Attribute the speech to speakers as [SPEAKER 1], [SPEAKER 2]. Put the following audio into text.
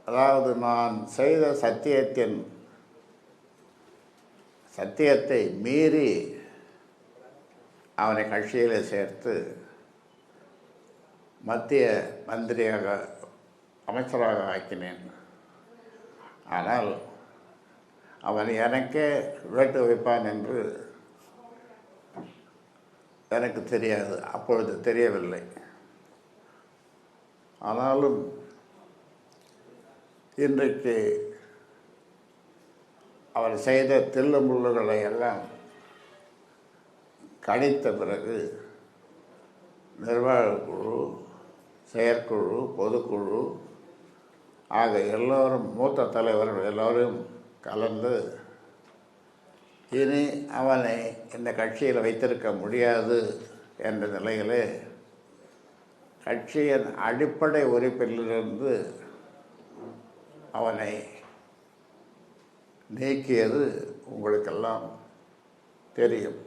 [SPEAKER 1] அதாவது நான் செய்த சத்தியத்தை மீறி அவனை கட்சியில் சேர்த்து மத்திய மந்திரியாக அமைச்சராக ஆக்கினேன். ஆனால் அவன் எனக்கே வேட்டு வைப்பான் என்று எனக்கு தெரியாது, அப்பொழுது தெரியவில்லை. ஆனாலும் இன்றைக்கு அவர் செய்த தில்லுமுள்ளுகளை எல்லாம் கணித்த பிறகு நிர்வாக குழு, செயற்குழு, பொதுக்குழு ஆக எல்லோரும், மூத்த தலைவர்கள் எல்லோரும் கலந்து இனி அவனை இந்த கட்சியில் வைத்திருக்க முடியாது என்ற நிலையிலே கட்சியின் அடிப்படை உறுப்பிலிருந்து அவனை நீக்கியது உங்களுக்கெல்லாம் தெரியும்.